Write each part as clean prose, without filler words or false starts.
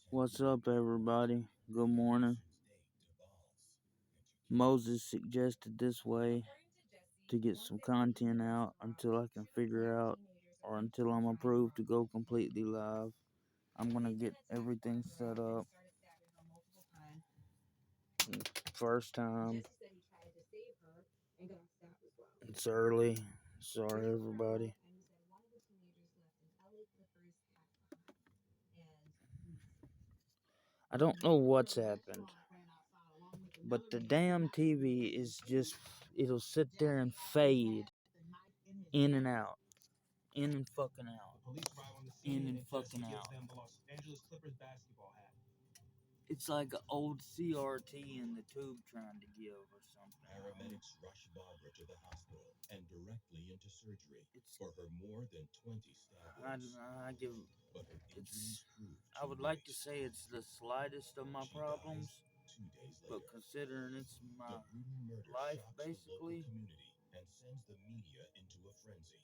What's up, everybody? Good morning. Moses suggested this way to get some content out until I can figure out or until I'm approved to go completely live. I'm gonna get everything set up. First time. It's early. Sorry, everybody. I don't know what's happened, but the damn TV is just, it'll sit there and fade in and out, in and fucking out, in and fucking out. It's like an old CRT in the tube trying to give or something. Paramedics rush Barbara to the hospital and directly into surgery for her more than 20 stab wounds. But her injuries proved I would like to say it's the slightest of my problems, 2 days later. but considering it's my The brutal murder life, shocks basically, the local community and sends the media into a frenzy.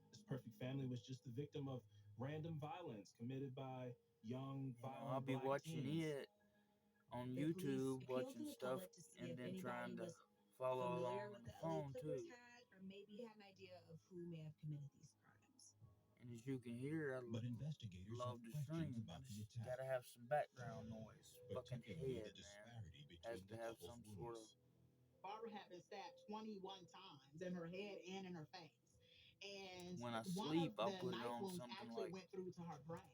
This perfect family was just the victim of random violence committed by young, violent I'll be black watching teens. it on YouTube, watching stuff, and then trying to follow along on the phone too. And as you can hear, I But investigators love have to questions stream. about I the just attack, gotta have some background noise. Fucking particularly head, the man. disparity Has between to the have couple's some sort of. wounds. Barbara had been stabbed 21 times in her head and in her face. And When I one of sleep, I'll the put it knife on wounds something actually like went through to her brain.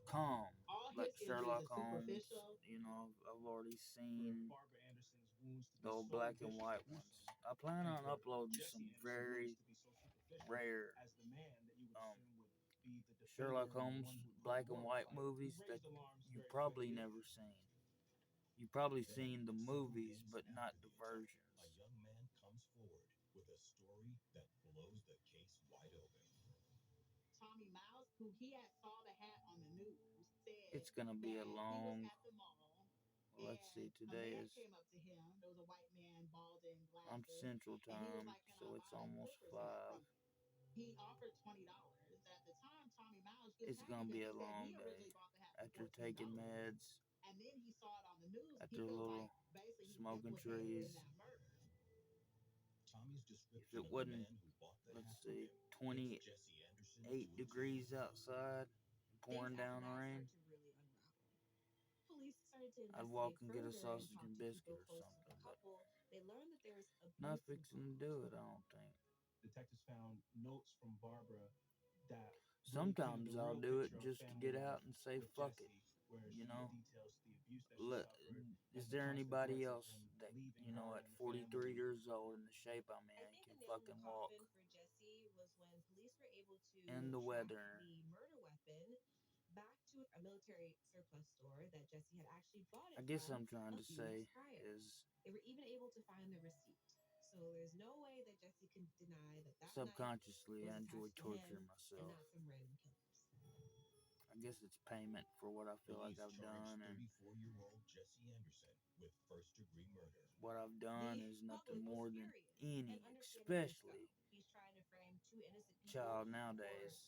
Calm, All like his injuries Sherlock are Holmes. superficial. You know, I've already seen Barbara Anderson's wounds to the be old so black and vicious white and ones. gruesome. I plan on And uploading Jesse some Anderson's very wounds to be so superficial rare as the man that you would assume would be the defender Sherlock and the Holmes one who would black go to and war white fight. movies He that raised alarms you very probably quickly. never seen. You probably Then, seen the several movies, days but not after the the attack, versions. a young man comes forward with a story that blows the case wide open. Tommy Miles, who he had saw the hat on the news, said It's gonna be a that he was long. at the mall Let's see. and a Today man is came up to him. There was a white man, bald and I'm glasses, Central and he was Time, like, "Can so I it's buy a almost Clippers hat 5. from you?" He offered $20. At the time, Tommy Miles just It's happy gonna because be he a said he long day. originally bought the hat for After taking $14. meds, And then he saw it on the news. He after a feels little like basically he was smoking implicated trees. in that murder. Tommy's If description it of the wasn't, man who bought the let's hat from see, him fits 28 Jesse Anderson to a T. degrees outside, pouring down rain, I'd walk and get a sausage and biscuit or something, but not fixing to do it, I don't think. Detectives found notes from Barbara that really painted Sometimes the I'll real do it picture of just to family get out life and say with fuck it, Jesse, where you she know. details the abuse that she suffered Is and the there constant anybody threats of else him that, leaving you know, her at and 43 family. years old in the shape I'm in can fucking walk in the weather? I guess I'm trying to say is subconsciously I enjoy torturing myself. I guess it's payment for what I feel like Police I've charged done, and 34-year-old Jesse Anderson with first-degree murder. what I've done is nothing more than any, especially child nowadays.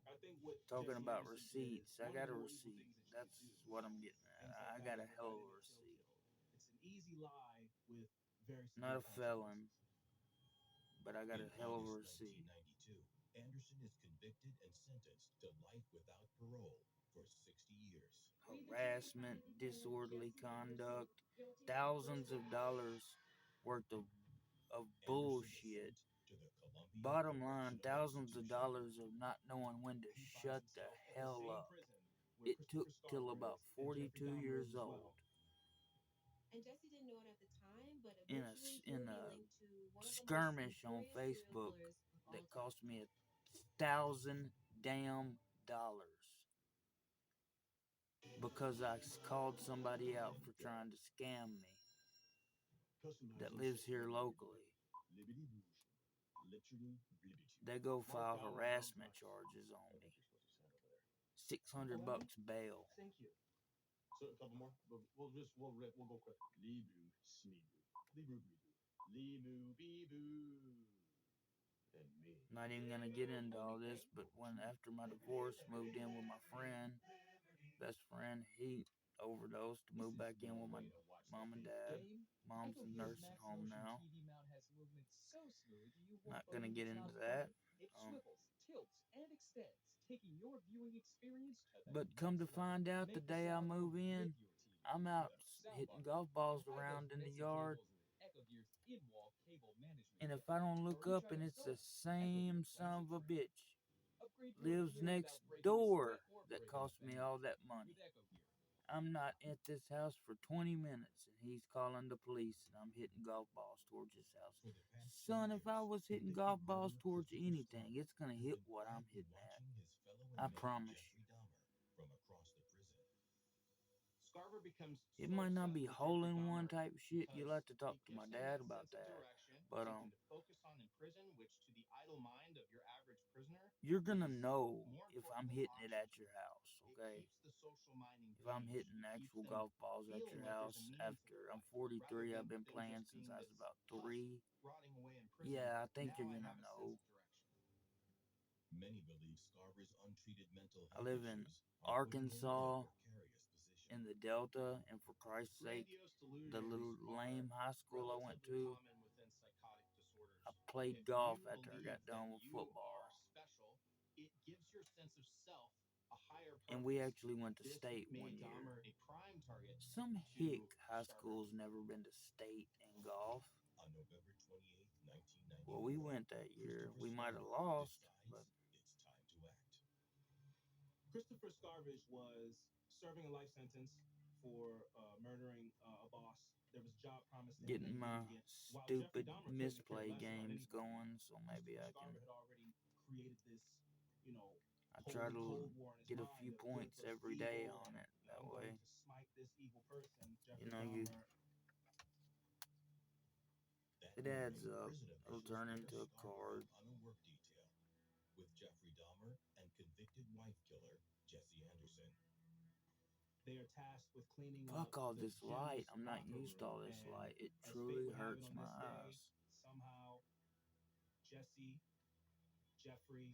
I think what Talking Jesse about Anderson did is receipts, I one of got the a more evil receipt. things that you That's can do. what I'm getting at. Things like I that got a with hell of hiding a a receipt. telltale. It's an easy lie with very Not severe a felon, consequences. but I got In a hell of a August receipt. 1992, Anderson is convicted and sentenced to life without parole for 60 years. Harassment, disorderly conduct, thousands of dollars worth of bullshit. Bottom line, thousands of dollars of not knowing when to shut the hell up. It took till about 42 years old in a skirmish on Facebook that cost me $1,000 damn dollars because I called somebody out for trying to scam me that lives here locally. They go file harassment charges on me. $600 bail. Thank you. So a couple more. We'll go quick. Libu, smibu, libu, bibu, libu, bibu, and me. Not even gonna get into all this, but when after my divorce, moved in with my friend, best friend, he overdosed, moved back in with my mom and dad. Mom's in nursing home now. Not gonna get into that. Um, but come to find out, the day I move in, I'm out hitting golf balls around in the yard. And if I don't look up and it's the same son of a bitch lives next door that cost me all that money. I'm not at this house for 20 minutes and he's calling the police and I'm hitting golf balls towards his house. Son, if I was hitting golf balls towards anything, it's going to hit what I'm hitting at. I promise you. It might not be hole in one type shit. You'll have to talk to my dad about that. But you're gonna know if I'm hitting it at your house, okay? If I'm hitting actual golf balls at your house after I'm 43, I've been playing since I was about 3. Yeah, I think you're gonna know. I live in Arkansas, in the Delta, and for Christ's sake, the little lame high school I went to, I played golf after I got done with football. And we actually went to state one year. Some hick high school's never been to state in golf. Well, we went that year. We might have lost, but Christopher Scarvish was serving a life sentence for murdering a boss. There was job promised to him getting my that he didn't get. stupid misplay games going, so maybe I can. Scarver had already created this, I try to Cold War in his get a mind few of points good versus every day evil, on and, it. That I'm way, going to smite this evil person, you Jeffrey know, you Dahmer. it adds up. It'll turn into a card. With Jeffrey Dahmer and convicted wife killer Jesse Anderson. They are tasked with cleaning up Fuck all the this Gems light. I'm not locker used to all room, this and light. It as truly fate would have hurts it on my this day, eyes. somehow Jesse, Jeffrey,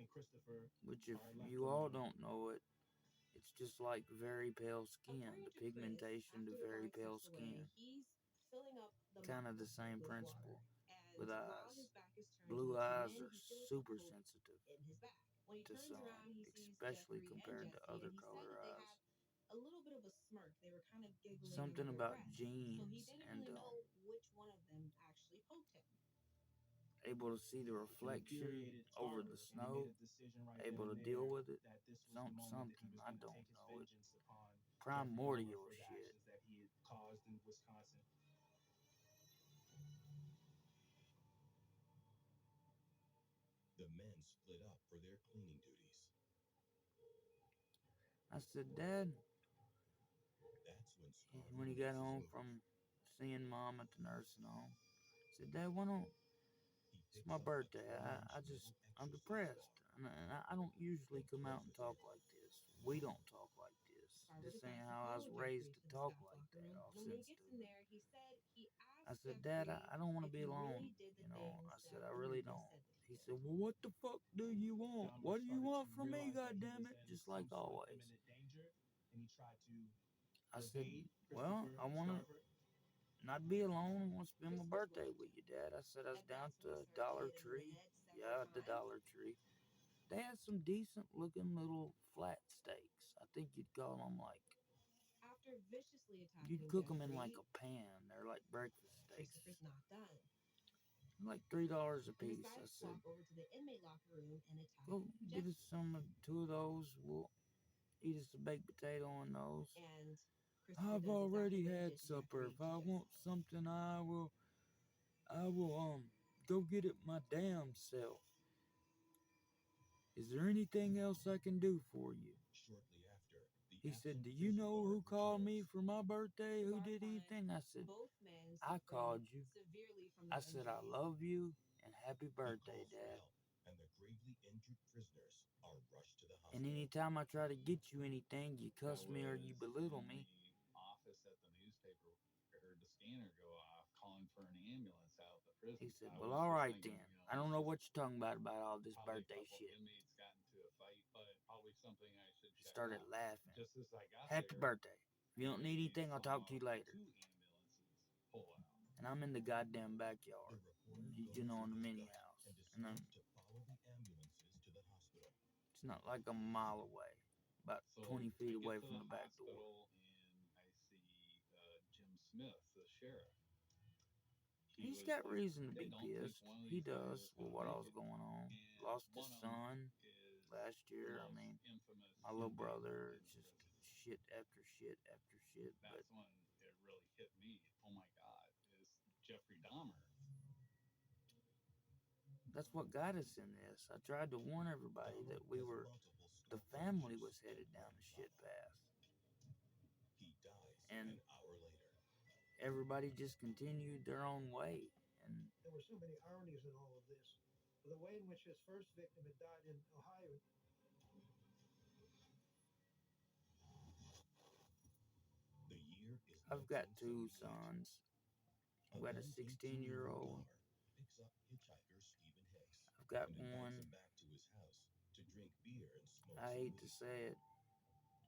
and Christopher Which, if are left you all alone. don't know it, it's just like very pale skin. The pigmentation to very pale skin. Kind of the same principle with eyes. Blue eyes are super sensitive to sun, especially compared to other color eyes. Something about genes and able to see the reflection over the snow, able to deal with it. Something I don't know. It primordial shit. That he had caused in Wisconsin. The men split up for their cleaning duties. I said, Dad, when he got home from seeing Mom at the nursing home, I said, Dad, why don't, it's my birthday. I'm depressed. And I don't usually come out and talk like this. We don't talk like this. This ain't how I was raised to talk like that, all sensitive. I said, Dad, I don't want to be alone. I said, I really don't. He said, well, what the fuck do you want? What do you want from me, goddammit? Just like always. I said, well, I want to not be alone. I want to spend my birthday with you, Dad. I said I was down to Dollar Tree. Yeah, the Dollar Tree. They had some decent looking little flat steaks. I think you'd call them like, you'd cook them in like a pan. They're like breakfast steaks. Like $3 a piece. I said, go get us two of those. We'll eat us a baked potato on those. I've already had supper. If I want something, I will go get it my damn self. Is there anything else I can do for you? He said, do you know who called me for my birthday? Who did anything? I said, I called you. I said, I love you and happy birthday, Dad. And anytime I try to get you anything, you cuss me or you belittle me. Office at the newspaper, I heard the scanner go off calling for an ambulance out the prison. He said, well, all right then. I don't know what you're talking about all this Probably a birthday couple shit. inmates got into a fight, but probably something I should check Started out. laughing. Just as I got Happy there, birthday. If you don't I need anything, I'll talk to you later. 2 ambulances pull out. And I'm in the goddamn The backyard. reporter You know, goes in the to mini his house. gut And and decides to follow the ambulances to the hospital. it's not like a mile away. About So 20 I feet get away to from the the back door. hospital and I see Jim Smith, the sheriff. He's Was got like, reason to "Hey, be don't think pissed. one of He these guys does is with gonna what make all's it." going on. And Lost one his of them son is last the year. I most mean, infamous my little inmate brother, in it's the just prison. shit after shit after shit. But That's when it really hit me. Oh my God, is Jeffrey Dahmer. that's what got us in this. I tried to warn everybody that the family was headed down the shit path. He dies And an hour later. everybody just continued their own way. And there were so many ironies in all of this. The way in which his first victim had died in Ohio. The year is I've got 2 1978. sons. I've got a 16-year-old. Picks up hitchhiker Stephen Hicks I've got and invites one. him back to his house to drink beer and smoke I some hate to weed. say it,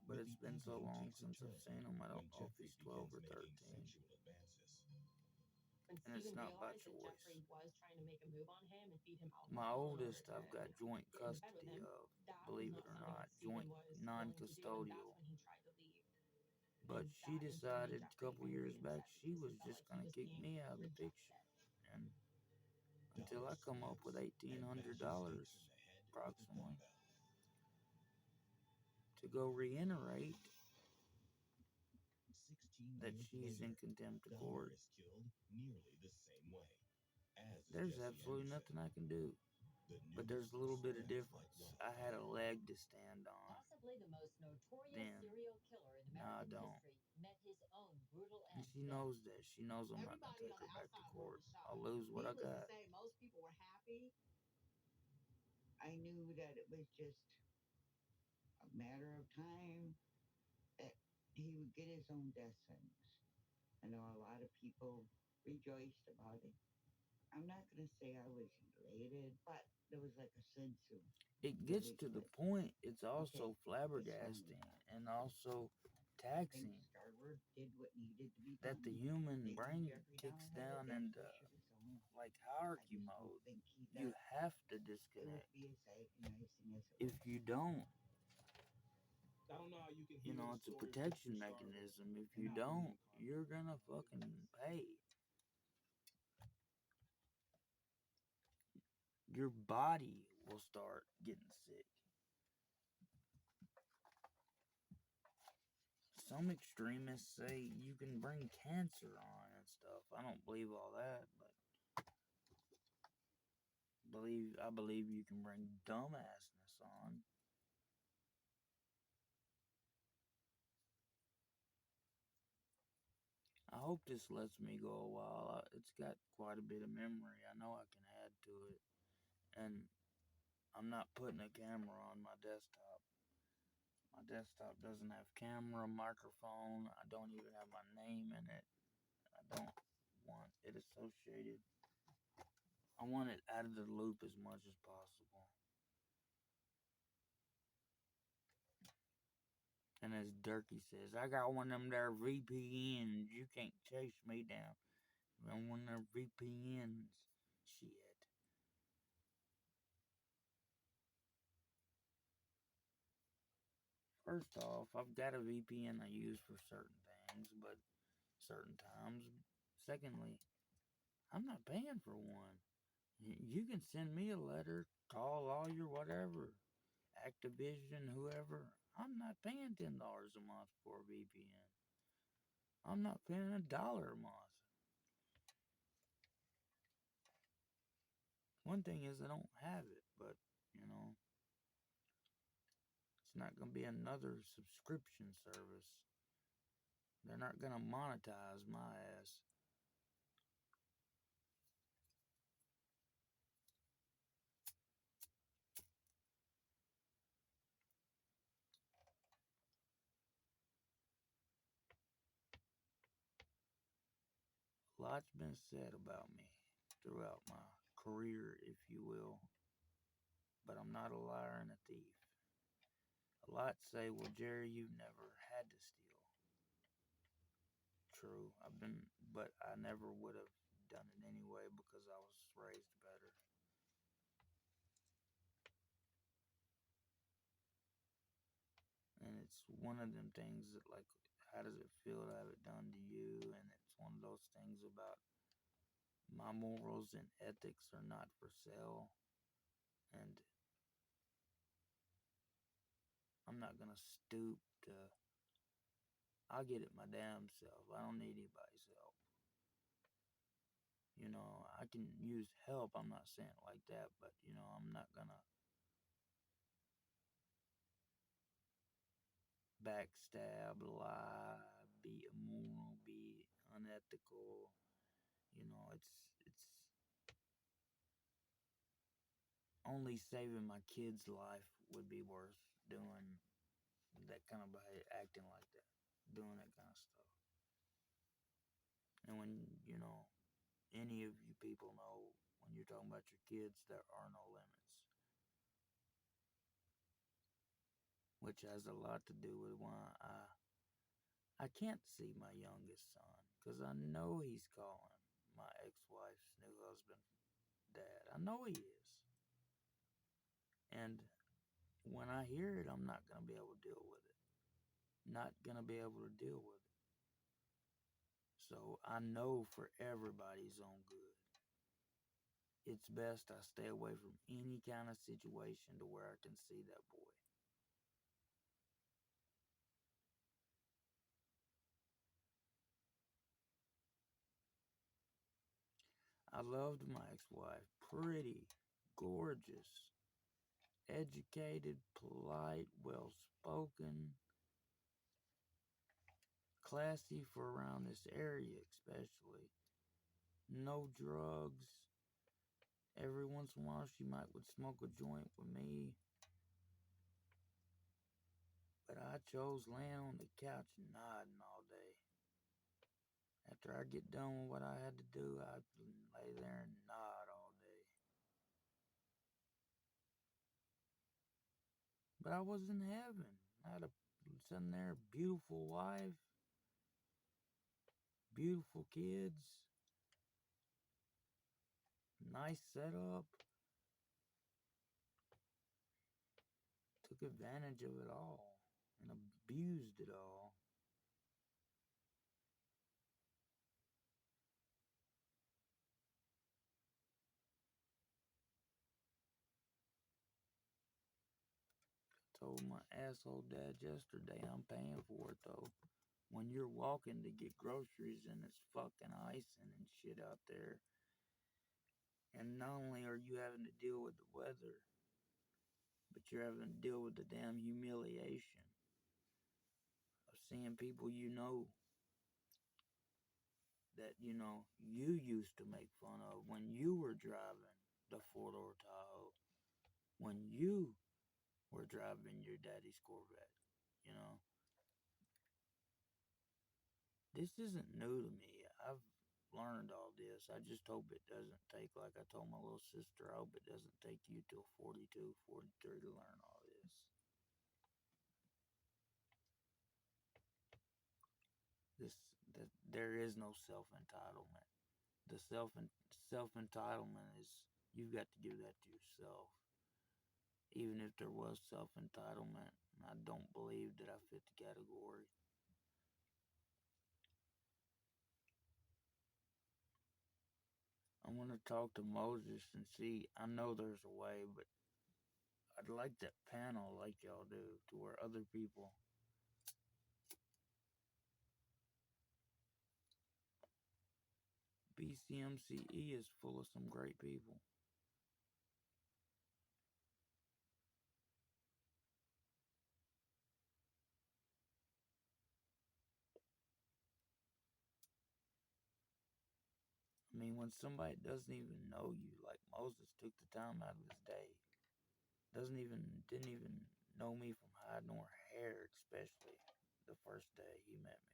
but But it's the been so evening long takes a since I've turn seen him. I don't when know if Jeffrey he's 12 or begins 13. making sexual advances. When And it's Stephen not by realized that choice. Jeffrey was trying to make a move on him and feed him alcohol My in oldest, order I've got to joint get into bed with custody him, of, that was believe not it or something not, that Stephen joint was willing to do, and non-custodial. that's when he tried to leave. But And she that instantly made decided a Jeffrey couple angry years and back upset she because was he felt just like he going to was kick being me out of the picture. rejected. And until I come up with $1,800 approximately to go reiterate 16 that years she's later, in contempt of Dahmer court, is killed nearly the same way. As is there's Jesse absolutely Anderson. nothing I can do. The But news there's a little bit of spreads difference. like I had a wildfire. leg to stand on. Possibly the most notorious Then, serial killer in no, I American don't. history met his own brutal And end she today. knows that. She knows I'm not going to Everybody take on her the back to outside world court. was shocked. I'll lose what I Needless got. to say, most people were happy. I knew that it was just a matter of time that he would get his own death sentence. I know a lot of people rejoiced about it. I'm not going to say I was elated, but there was like a sense of It gets to the relief. point, it's also Okay, flabbergasting and also I think taxing Starward did what needed to be that done. the human Maybe brain Jeffrey kicks Dahmer had a down death into wish of his own. like I hierarchy just don't mode. think he You does. have to It disconnect. would be as agonizing as it If was. you don't, I don't know how you can you hear know, the it's a story of protection Jeffrey Starwood mechanism. If and you not don't, reincarnate. you're gonna fucking pay. Your body will start getting sick. Some extremists say you can bring cancer on and stuff. I don't believe all that, but I believe you can bring dumbassness on. I hope this lets me go a while. It's got quite a bit of memory. I know I can add to it. And I'm not putting a camera on my desktop. My desktop doesn't have camera, microphone. I don't even have my name in it. I don't want it associated. I want it out of the loop as much as possible. And as Durkee says, I got one of them there VPNs. You can't chase me down. I'm one of them VPNs. Shit. First off, I've got a VPN I use for certain things, but certain times. Secondly, I'm not paying for one. You can send me a letter, call lawyer, whatever, Activision, whoever. I'm not paying $10 a month for a VPN. I'm not paying $1 a month. One thing is I don't have it, but you know, it's not gonna be another subscription service. They're not gonna monetize my ass. A lot's been said about me throughout my career, if you will. But I'm not a liar and a thief. A lot say, well, Jerry, you've never had to steal. True, but I never would have done it anyway because I was raised better. And it's one of them things that, like, how does it feel to have it done to you? And it's one of those things about my morals and ethics are not for sale. And I'm not going to stoop to, I'll get it my damn self. I don't need anybody's help. You know, I can use help. I'm not saying it like that, but, you know, I'm not going to backstab, lie, be immoral, be unethical. You know, it's only saving my kid's life would be worth doing that kind of behavior, acting like that, doing that kind of stuff. And when, you know, any of you people know, when you're talking about your kids, there are no limits. Which has a lot to do with why I can't see my youngest son, because I know he's calling my ex-wife's new husband dad. I know he is. And when I hear it, I'm not going to be able to deal with it. Not going to be able to deal with it. So I know for everybody's own good, it's best I stay away from any kind of situation to where I can see that boy. I loved my ex-wife. Pretty, gorgeous, educated, polite, well-spoken, classy for around this area especially. No drugs. Every once in a while she would smoke a joint with me. But I chose laying on the couch nodding all day. After I get done with what I had to do, I'd lay there and nod all day. But I was in heaven. I had a sitting there, beautiful wife, beautiful kids, nice setup. Took advantage of it all and abused it all. Told my asshole dad yesterday, I'm paying for it though. When you're walking to get groceries and it's fucking icing and shit out there, and not only are you having to deal with the weather, but you're having to deal with the damn humiliation of seeing people you know that, you know, you used to make fun of when you were driving the four-door Tahoe, when you were driving your daddy's Corvette, you know. This isn't new to me. I've learned all this. I just hope it doesn't take, like I told my little sister, I hope it doesn't take you till 42, 43 to learn all this. That there is no self-entitlement. The self-entitlement is, you've got to give that to yourself. Even if there was self-entitlement, I don't believe that I fit the category. I want to talk to Moses and see. I know there's a way, but I'd like that panel like y'all do, to where other people. BCMCE is full of some great people. I mean, when somebody doesn't even know you, like Moses took the time out of his day, didn't even know me from hide nor hair, especially the first day he met me.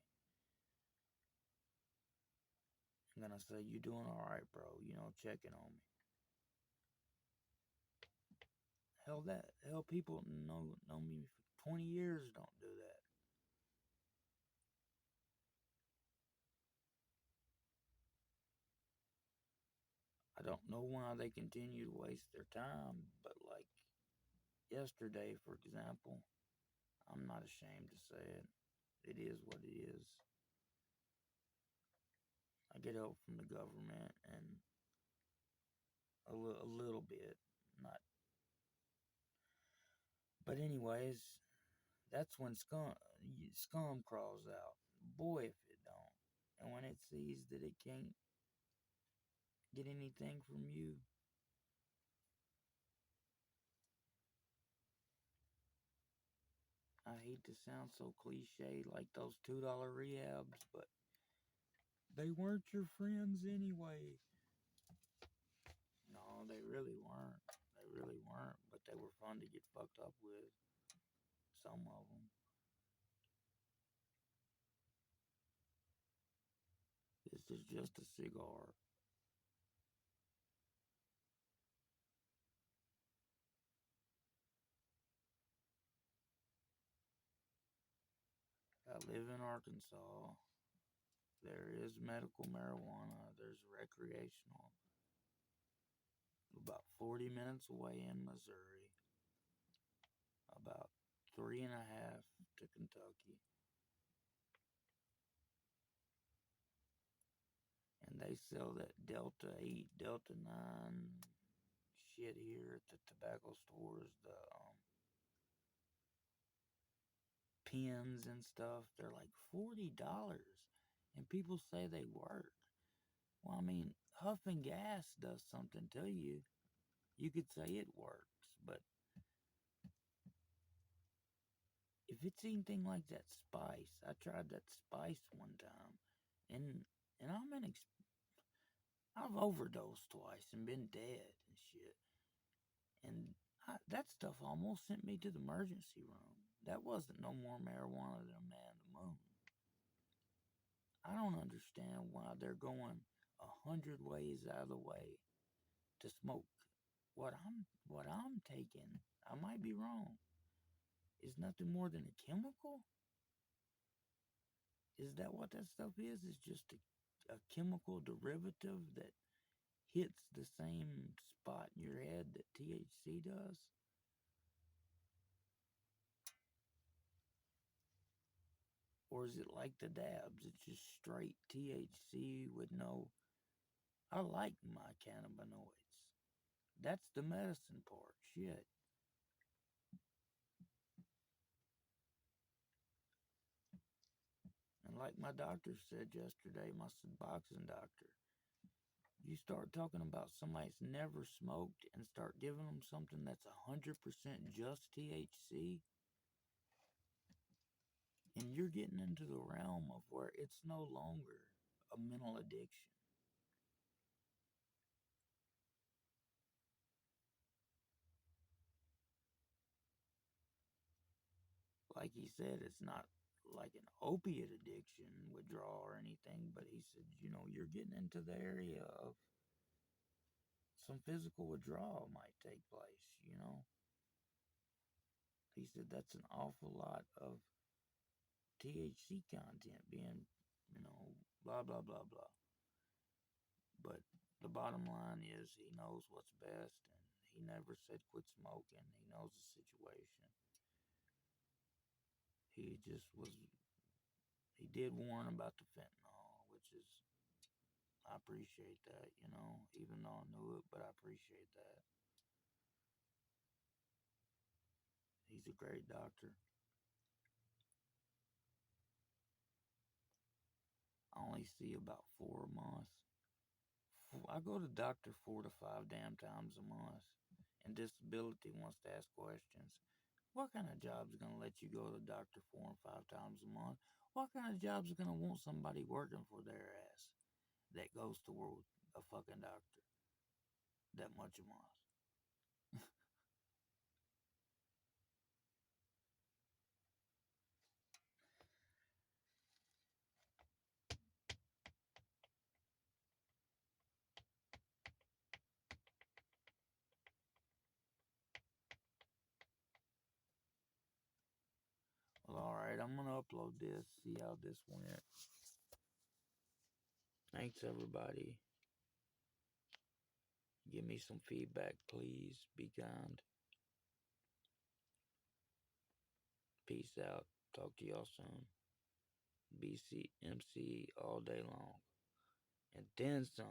I'm gonna say, you doing all right, bro? You know, checking on me. Hell, people know me for 20 years don't do that. I don't know why they continue to waste their time, but like yesterday, for example, I'm not ashamed to say it. It is what it is. I get help from the government and a little bit, not. But anyways, that's when scum crawls out. Boy, if it don't. And when it sees that it can't get anything from you, I hate to sound so cliche like those $2 rehabs, but they weren't your friends anyway. No, they really weren't. They really weren't, but they were fun to get fucked up with. Some of them. This is just a cigar. I live in Arkansas. There is medical marijuana. There's recreational. About 40 minutes away in Missouri. About 3.5 to Kentucky. And they sell that Delta 8, Delta 9 shit here at the tobacco stores. The pens and stuff. They're like $40. And people say they work. Well, I mean, huffing gas does something to you. You could say it works, but if it's anything like that spice, I tried that spice one time, and I've overdosed twice and been dead and shit, and that stuff almost sent me to the emergency room. That wasn't no more marijuana than a man in the moon. I don't understand why they're going 100 ways out of the way to smoke what I'm taking. I might be wrong. Is nothing more than a chemical? Is that what that stuff is? It's just a chemical derivative that hits the same spot in your head that THC does? Or is it like the dabs? It's just straight THC with no. I like my cannabinoids. That's the medicine part. Shit. And like my doctor said yesterday, my Suboxone doctor, you start talking about somebody that's never smoked and start giving them something that's 100% just THC, and you're getting into the realm of where it's no longer a mental addiction. Like he said, it's not like an opiate addiction withdrawal or anything, but he said, you're getting into the area of some physical withdrawal might take place. He said that's an awful lot of THC content being, blah, blah, blah, blah. But the bottom line is he knows what's best, and he never said quit smoking. He knows the situation. He did warn about the fentanyl, which is, I appreciate that, even though I knew it, but I appreciate that. He's a great doctor. I only see about 4 a month. I go to the doctor 4 to 5 damn times a month, and disability wants to ask questions. What kind of job's going to let you go to the doctor 4 and 5 times a month? What kind of job's going to want somebody working for their ass that goes to work with a fucking doctor that much a month? Well, alright, I'm gonna upload this, see how this went. Thanks, everybody. Give me some feedback, please. Be kind. Peace out. Talk to y'all soon. BC MC all day long. And then some.